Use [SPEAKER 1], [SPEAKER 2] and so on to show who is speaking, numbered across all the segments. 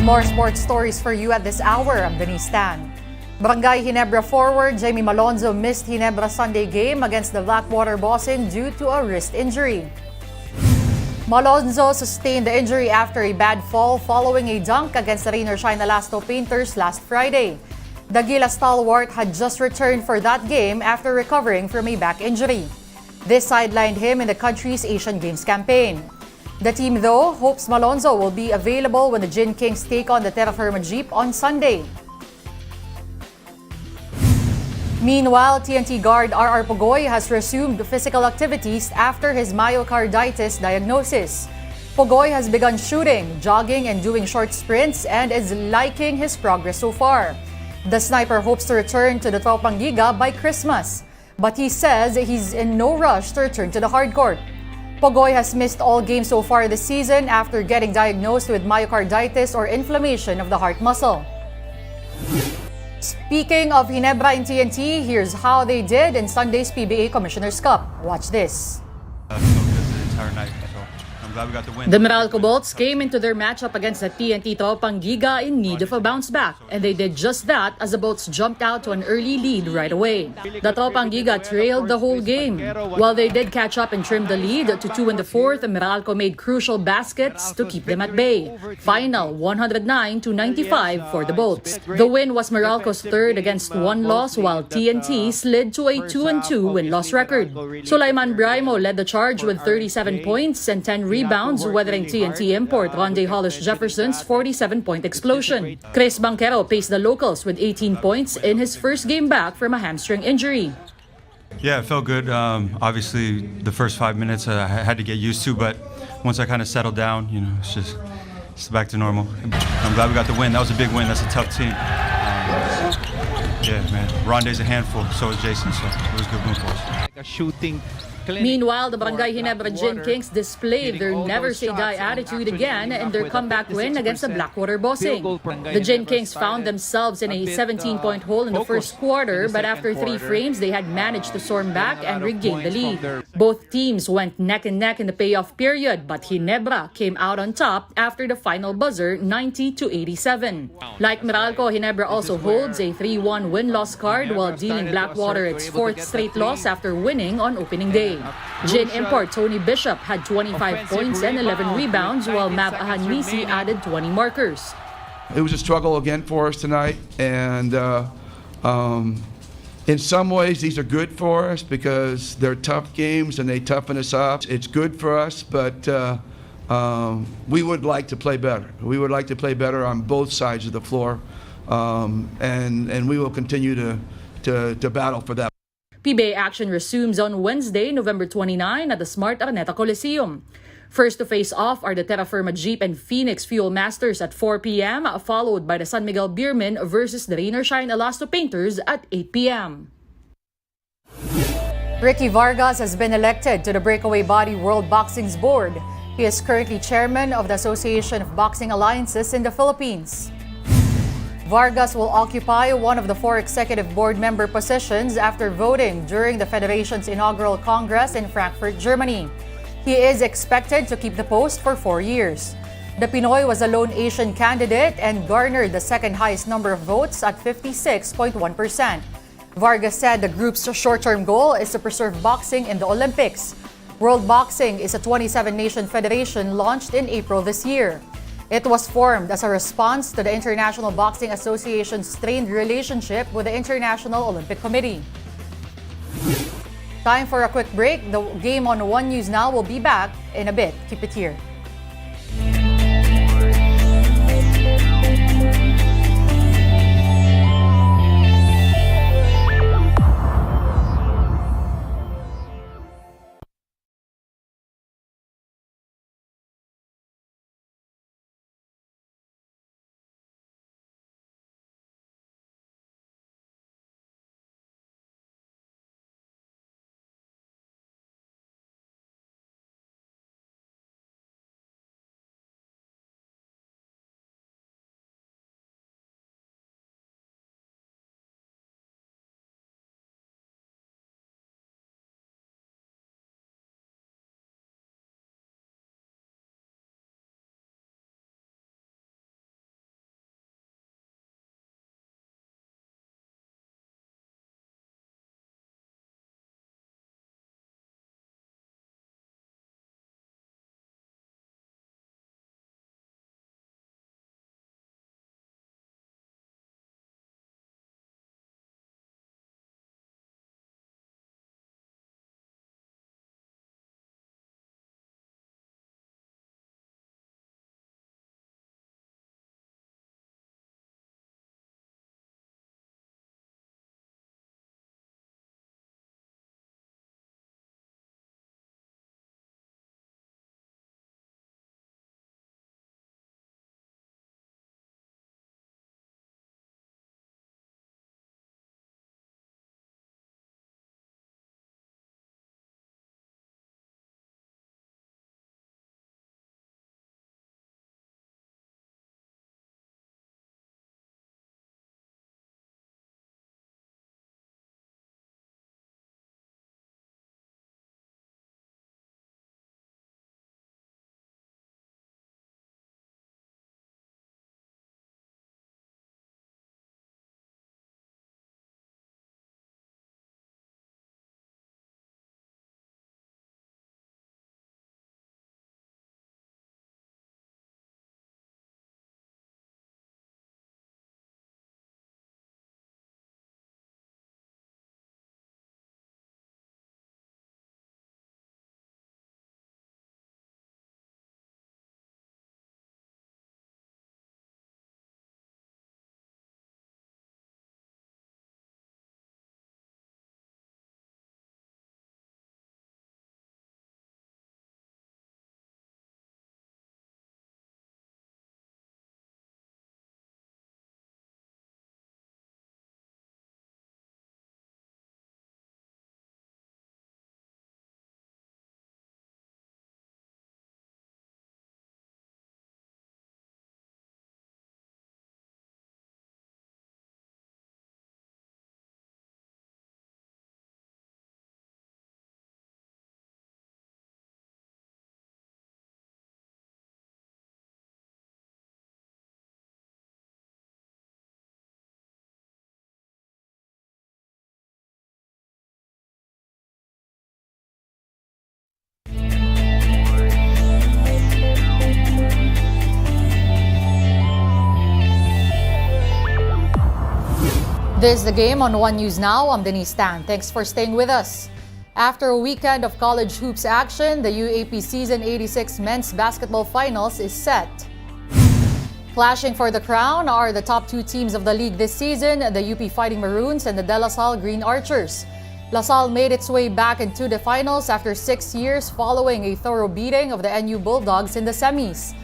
[SPEAKER 1] More sports stories for you at this hour. I'm Denise Tan. Barangay Ginebra forward Jamie Malonzo missed Ginebra Sunday game against the Blackwater Bossing due to a wrist injury. Malonzo sustained the injury after a bad fall following a dunk against the Rain or Shine Alasto Painters last Friday. The Gila stalwart had just returned for that game after recovering from a back injury. This sidelined him in the country's Asian Games campaign. The team, though, hopes Malonzo will be available when the Gin Kings take on the Terra Firma Jeep on Sunday. Meanwhile, TNT guard R.R. Pogoy has resumed physical activities after his myocarditis diagnosis. Pogoy has begun shooting, jogging, and doing short sprints and is liking his progress so far. The sniper hopes to return to the Tropang-Giga by Christmas, but he says he's in no rush to return to the hardcourt. Pogoy has missed all games so far this season after getting diagnosed with myocarditis or inflammation of the heart muscle. Speaking of Ginebra and TNT, here's how they did in Sunday's PBA Commissioner's Cup. Watch this. The Meralco Bolts came into their matchup against the TNT Tropang-Giga in need of a bounce back, and they did just that as the Bolts jumped out to an early lead right away. The Tropang-Giga trailed the whole game. While they did catch up and trim the lead to 2 in the fourth, Meralco made crucial baskets to keep them at bay. Final 109-95 for the Bolts. The win was Meralco's third against one loss, while TNT slid to a 2-2 win-loss record. Sulaiman Braimo led the charge with 37 points and 10 rebounds, weathering TNT import Ronde Hollis Jefferson's 47-point explosion. Chris Banquero paced the locals with 18 points in his first game back from a hamstring injury.
[SPEAKER 2] Yeah, it felt good. Obviously, the first 5 minutes I had to get used to, but once I kind of settled down, it's back to normal. I'm glad we got the win. That was a big win. That's a tough team. Yeah, man. Ronde's a handful, so is Jason, so it was a good win for us.
[SPEAKER 1] Meanwhile, the Barangay Ginebra Gin Kings displayed their never-say-die attitude again in their comeback win against the Blackwater Bossing. The Gin Kings found themselves in a 17-point hole in the first quarter, but after 3 frames, they had managed to storm back and regain the lead. Both teams went neck and neck in the payoff period, but Ginebra came out on top after the final buzzer, 90-87. Like Meralco, Ginebra also holds a 3-1 win-loss card while dealing Blackwater its 4th straight loss after winning on opening day. Gin import Tony Bishop had 25 points and 11 rebounds, while Mab Ahanmisi added 20 markers.
[SPEAKER 3] It was a struggle again for us tonight, and in some ways these are good for us because they're tough games and they toughen us up. It's good for us, but we would like to play better. We would like to play better on both sides of the floor, and we will continue to battle for that.
[SPEAKER 1] PBA action resumes on Wednesday, November 29 at the Smart Araneta Coliseum. First to face off are the Terra Firma Jeep and Phoenix Fuel Masters at 4 p.m., followed by the San Miguel Beermen versus the Rain or Shine Alasto Painters at 8 p.m. Ricky Vargas has been elected to the breakaway body World Boxing's board. He is currently chairman of the Association of Boxing Alliances in the Philippines. Vargas will occupy one of the 4 executive board member positions after voting during the Federation's inaugural Congress in Frankfurt, Germany. He is expected to keep the post for 4 years. The Pinoy was a lone Asian candidate and garnered the second highest number of votes at 56.1%. Vargas said the group's short-term goal is to preserve boxing in the Olympics. World Boxing is a 27-nation federation launched in April this year. It was formed as a response to the International Boxing Association's strained relationship with the International Olympic Committee. Time for a quick break. The game on One News Now will be back in a bit. Keep it here. This is the game on One News Now. I'm Denise Tan. Thanks for staying with us. After a weekend of college hoops action, the UAP Season 86 Men's Basketball Finals is set. Clashing for the crown are the top two teams of the league this season, the UP Fighting Maroons and the De La Salle Green Archers. La Salle made its way back into the finals after 6 years following a thorough beating of the NU Bulldogs in the semis.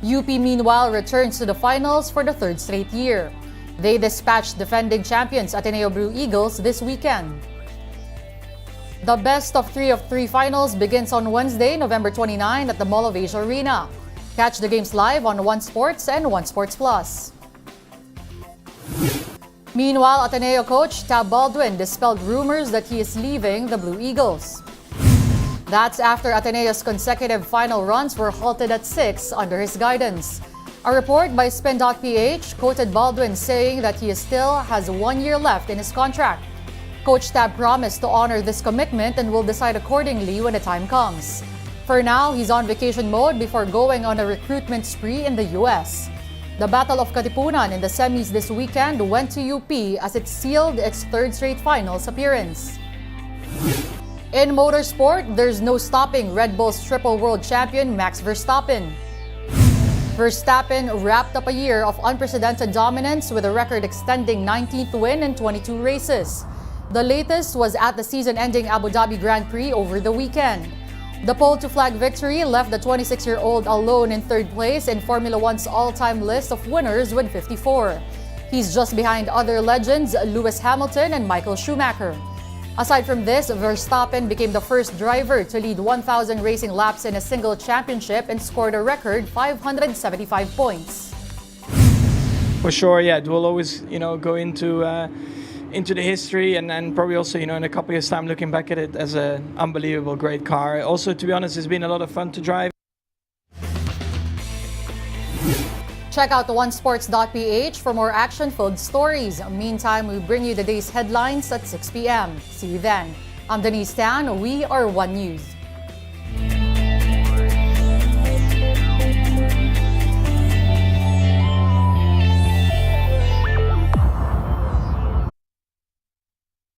[SPEAKER 1] UP meanwhile returns to the finals for the third straight year. They dispatched defending champions Ateneo Blue Eagles this weekend. The best of 3 finals begins on Wednesday, November 29 at the Mall of Asia Arena. Catch the games live on One Sports and One Sports Plus. Meanwhile, Ateneo coach Tab Baldwin dispelled rumors that he is leaving the Blue Eagles. That's after Ateneo's consecutive final runs were halted at 6 under his guidance. A report by Spin.ph quoted Baldwin saying that he still has 1 year left in his contract. Coach Tab promised to honor this commitment and will decide accordingly when the time comes. For now, he's on vacation mode before going on a recruitment spree in the US. The Battle of Katipunan in the semis this weekend went to UP as it sealed its third straight finals appearance. In motorsport, there's no stopping Red Bull's triple world champion Max Verstappen. Verstappen wrapped up a year of unprecedented dominance with a record-extending 19th win in 22 races. The latest was at the season-ending Abu Dhabi Grand Prix over the weekend. The pole-to-flag victory left the 26-year-old alone in third place in Formula One's all-time list of winners with 54. He's just behind other legends Lewis Hamilton and Michael Schumacher. Aside from this, Verstappen became the first driver to lead 1,000 racing laps in a single championship and scored a record 575 points.
[SPEAKER 4] For sure, yeah, it will always, go into the history and probably also, in a couple of years' time, looking back at it as an unbelievable great car. Also, to be honest, it's been a lot of fun to drive.
[SPEAKER 1] Check out onesports.ph for more action-filled stories. Meantime, we bring you the day's headlines at 6 p.m. See you then. I'm Denise Tan. We are One News.